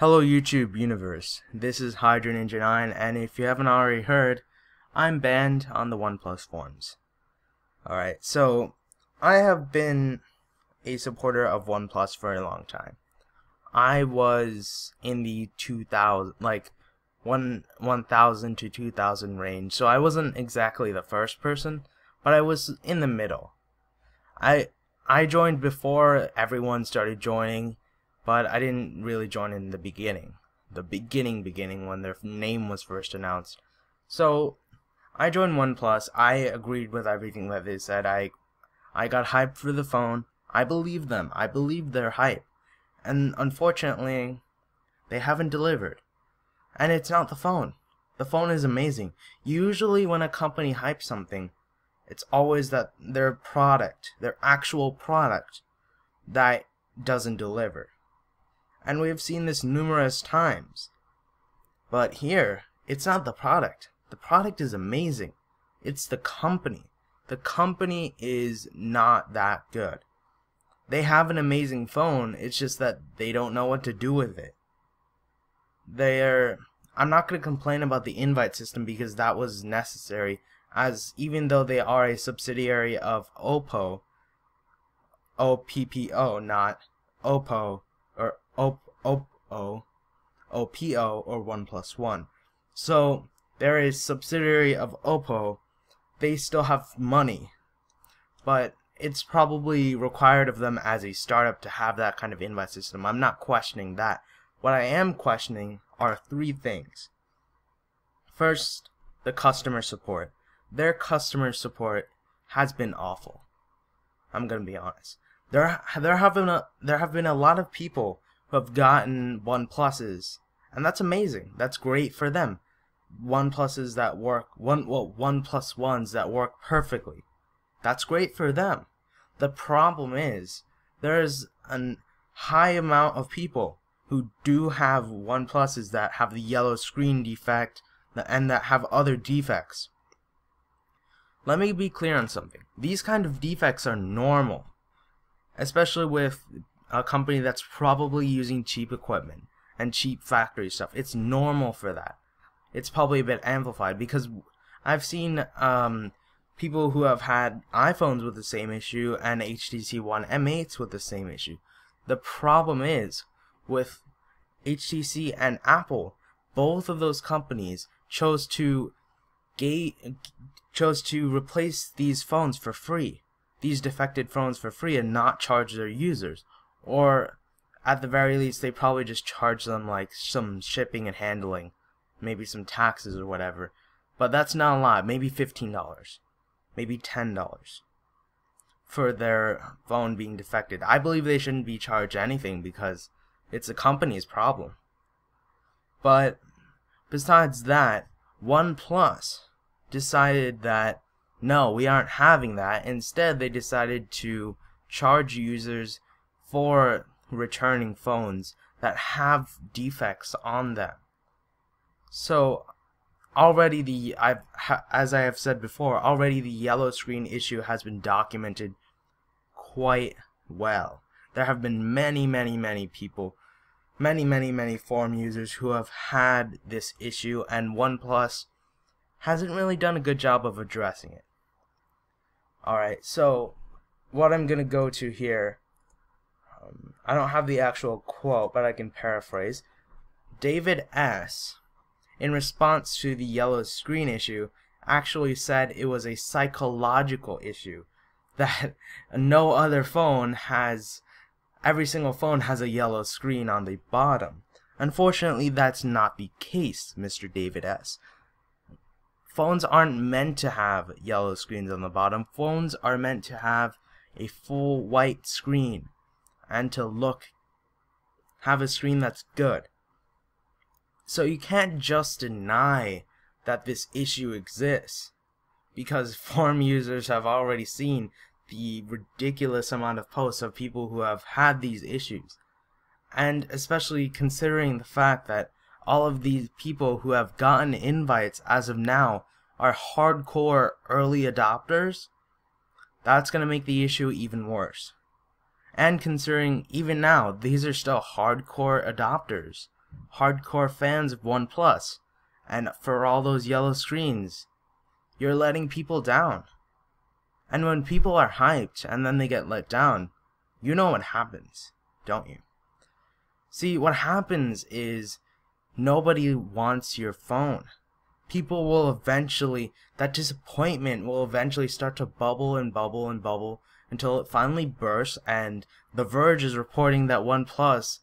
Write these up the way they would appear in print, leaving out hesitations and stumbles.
Hello YouTube universe, this is Hydra Ninja 9, and if you haven't already heard, I'm banned on the OnePlus ones. Alright, so I have been a supporter of OnePlus for a long time. I was in the 1000 to 2000 range, so I wasn't exactly the first person, but I was in the middle. I joined before everyone started joining, but I didn't really join in the beginning. The beginning when their name was first announced. So I joined OnePlus. I agreed with everything that they said. I got hyped for the phone. I believed them. I believed their hype. And unfortunately, they haven't delivered. And it's not the phone. The phone is amazing. Usually when a company hypes something, it's always that their product, their actual product, that doesn't deliver. And we've seen this numerous times. But here, it's not the product. The product is amazing. It's the company. The company is not that good. They have an amazing phone, it's just that they don't know what to do with it. I'm not going to complain about the invite system because that was necessary, as even though they are a subsidiary of Oppo, OPPO, not Oppo, or Oppo, or OnePlus One. So they're a subsidiary of Oppo. They still have money, but it's probably required of them as a startup to have that kind of invite system. I'm not questioning that. What I am questioning are three things. First, the customer support. Their customer support has been awful. I'm gonna be honest. There have been a lot of people who have gotten OnePluses, and that's amazing. That's great for them. OnePluses that work, OnePlus Ones that work perfectly. That's great for them. The problem is there's a high amount of people who do have OnePluses that have the yellow screen defect and that have other defects. Let me be clear on something. These kind of defects are normal, especially with a company that's probably using cheap equipment and cheap factory stuff. It's normal for that. It's probably a bit amplified because I've seen people who have had iPhones with the same issue and HTC One M8s with the same issue. The problem is with HTC and Apple, both of those companies chose to replace these phones for free, these defected phones for free, and not charge their users. Or at the very least, they probably just charge them like some shipping and handling, maybe some taxes or whatever. But that's not a lot. Maybe $15, maybe $10 for their phone being defected. I believe they shouldn't be charged anything because it's the company's problem. But besides that, OnePlus decided that no, we aren't having that. Instead, they decided to charge users for returning phones that have defects on them. So already as I have said before, already the yellow screen issue has been documented quite well. There have been many people, many forum users who have had this issue, and OnePlus hasn't really done a good job of addressing it. Alright, so what I'm gonna go to here, I don't have the actual quote, but I can paraphrase. David S., in response to the yellow screen issue, actually said it was a psychological issue, that no other phone has, every single phone has a yellow screen on the bottom. Unfortunately, that's not the case, Mr. David S. Phones aren't meant to have yellow screens on the bottom. Phones are meant to have a full white screen and to have a screen that's good. So you can't just deny that this issue exists, because forum users have already seen the ridiculous amount of posts of people who have had these issues. And especially considering the fact that all of these people who have gotten invites as of now are hardcore early adopters, that's going to make the issue even worse. And considering even now, these are still hardcore adopters. hardcore fans of OnePlus, and for all those yellow screens, you're letting people down. And when people are hyped and then they get let down, you know what happens, don't you? See, what happens is nobody wants your phone. People will eventually, that disappointment will eventually start to bubble and bubble and bubble until it finally bursts, and The Verge is reporting that OnePlus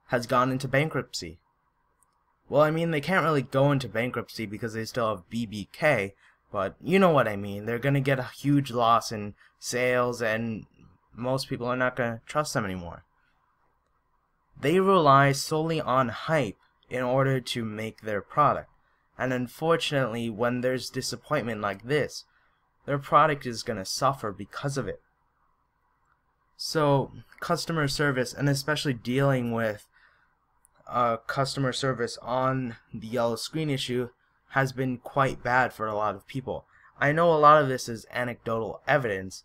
has gone into bankruptcy. Well, I mean, they can't really go into bankruptcy because they still have BBK, but you know what I mean. They're going to get a huge loss in sales, and most people are not going to trust them anymore. They rely solely on hype in order to make their product. And unfortunately, when there's disappointment like this, their product is going to suffer because of it. So, customer service, and especially dealing with customer service on the yellow screen issue, has been quite bad for a lot of people. I know a lot of this is anecdotal evidence,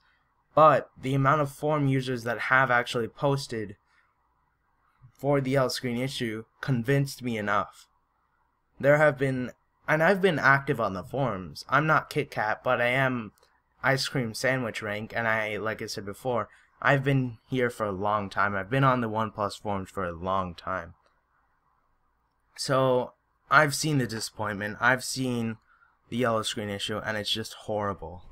but the amount of forum users that have actually posted for the yellow screen issue convinced me enough. There have been, and I've been active on the forums. I'm not KitKat, but I am Ice Cream Sandwich Rank, and like I said before, I've been here for a long time. I've been on the OnePlus forums for a long time. So, I've seen the disappointment, I've seen the yellow screen issue, and it's just horrible.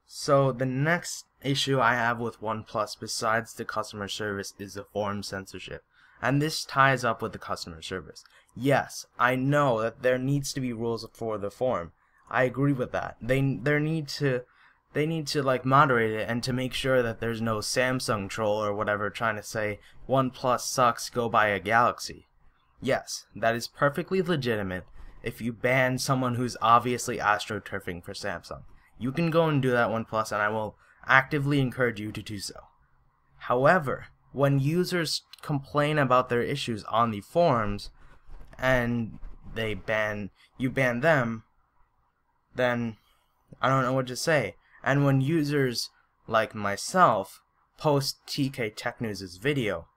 So, the next issue I have with OnePlus besides the customer service is the forum censorship. And this ties up with the customer service. Yes, I know that there needs to be rules for the forum. I agree with that. They need to like moderate it and to make sure that there's no Samsung troll or whatever trying to say OnePlus sucks, go buy a Galaxy. Yes, that is perfectly legitimate if you ban someone who's obviously astroturfing for Samsung. You can go and do that, OnePlus, and I will actively encourage you to do so. However, when users complain about their issues on the forums and you ban them, then I don't know what to say. And when users like myself post TKTechNews' video,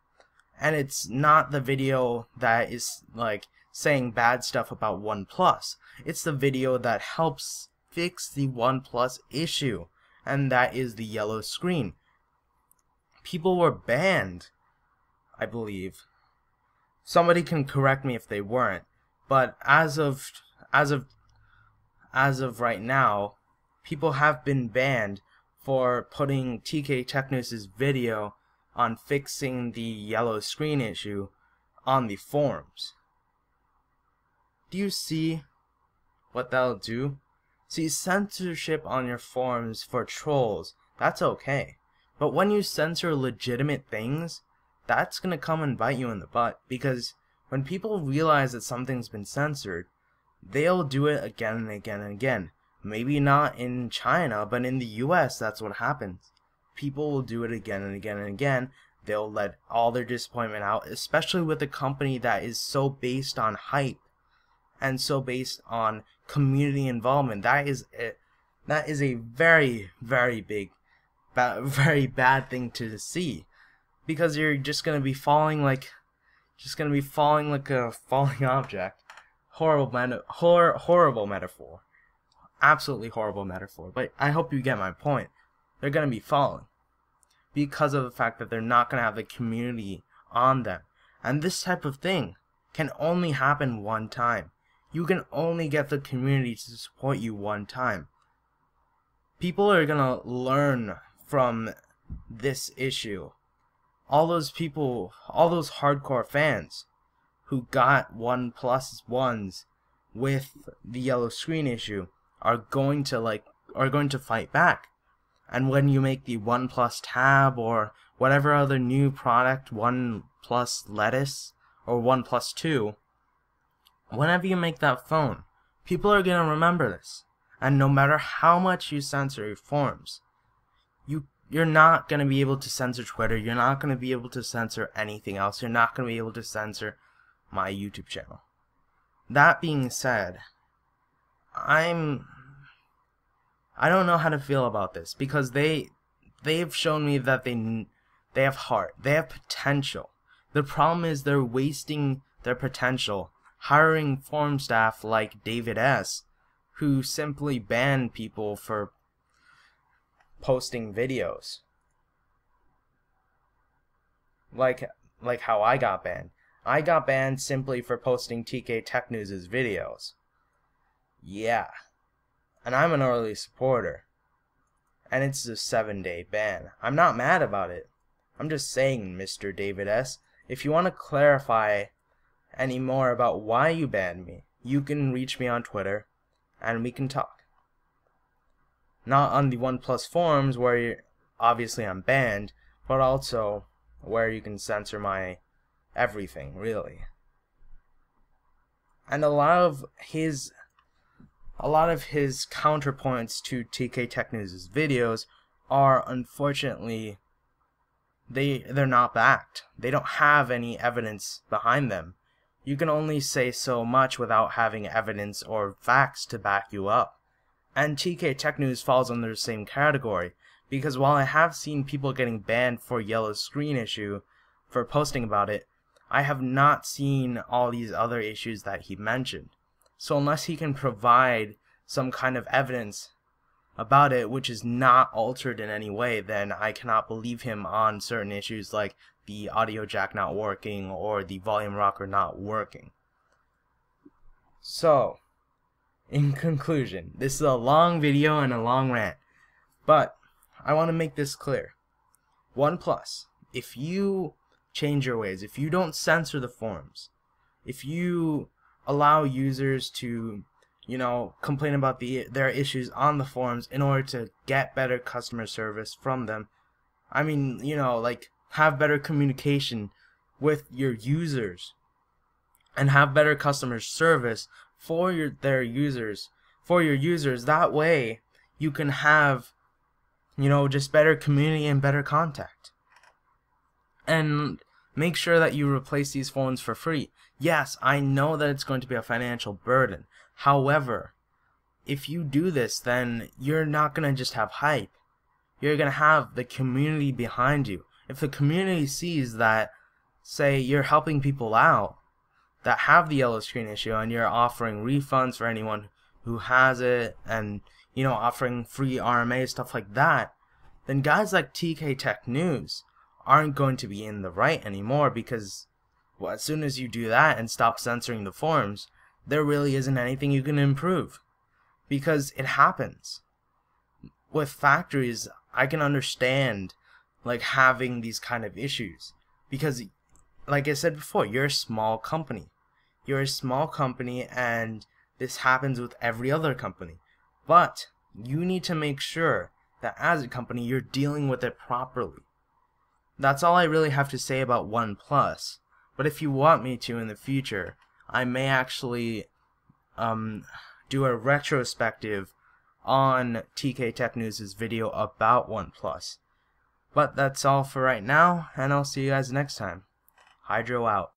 and it's not the video that is like saying bad stuff about OnePlus, it's the video that helps fix the OnePlus issue, and that is the yellow screen. People were banned, I believe. Somebody can correct me if they weren't, but as of right now, people have been banned for putting TKTechnews' video on fixing the yellow screen issue on the forums. Do you see what that'll do? See, censorship on your forums for trolls, that's okay. But when you censor legitimate things, that's gonna come and bite you in the butt, because when people realize that something's been censored, they'll do it again and again and again. Maybe not in China, but in the US, that's what happens. People will do it again and again and again. They'll let all their disappointment out, especially with a company that is so based on hype and so based on community involvement. That is a very, very big, very bad thing to see, because you're just gonna be falling like a falling object. Horrible metaphor. Absolutely horrible metaphor. But I hope you get my point. They're gonna be falling because of the fact that they're not gonna have the community on them. And this type of thing can only happen one time. You can only get the community to support you one time. People are gonna learn from this issue. All those people, all those hardcore fans who got OnePlus ones with the yellow screen issue are going to fight back. And when you make the OnePlus Tab or whatever other new product, OnePlus Lettuce or OnePlus 2, whenever you make that phone, people are going to remember this. And no matter how much you censor your forums, you're not going to be able to censor Twitter, you're not going to be able to censor anything else, you're not going to be able to censor my YouTube channel. That being said, I don't know how to feel about this, because they've shown me that they have heart, they have potential. The problem is they're wasting their potential, hiring forum staff like David S., who simply ban people for posting videos. Like how I got banned. I got banned simply for posting TKTechNews' videos. Yeah. And I'm an early supporter. And it's a 7-day ban. I'm not mad about it. I'm just saying, Mr. David S., if you want to clarify any more about why you banned me, you can reach me on Twitter and we can talk. Not on the OnePlus forums where obviously I'm banned, but also where you can censor my everything, really. And a lot of his counterpoints to TKTechNews' videos are, unfortunately, they're not backed. They don't have any evidence behind them. You can only say so much without having evidence or facts to back you up. And TKTechNews falls under the same category, because while I have seen people getting banned for yellow screen issue for posting about it, I have not seen all these other issues that he mentioned. So unless he can provide some kind of evidence about it which is not altered in any way, then I cannot believe him on certain issues like the audio jack not working or the volume rocker not working. So, in conclusion, this is a long video and a long rant, but I want to make this clear. OnePlus, if you change your ways, if you don't censor the forums, if you allow users to, complain about their issues on the forums in order to get better customer service from them, I mean, have better communication with your users and have better customer service for your users. That way you can have just better community and better contact. And make sure that you replace these phones for free. Yes, I know that it's going to be a financial burden. However, if you do this, then you're not going to just have hype. You're going to have the community behind you. If the community sees that, say, you're helping people out that have the yellow screen issue and you're offering refunds for anyone who has it and, offering free RMA, stuff like that, then guys like TKTechNews aren't going to be in the right anymore, because as soon as you do that and stop censoring the forums, there really isn't anything you can improve. Because it happens. With factories, I can understand having these kind of issues, because like I said before, you're a small company. You're a small company and this happens with every other company. But you need to make sure that as a company you're dealing with it properly. That's all I really have to say about OnePlus. But if you want me to in the future, I may actually do a retrospective on TKTechNews' video about OnePlus. But that's all for right now, and I'll see you guys next time. Hydro out.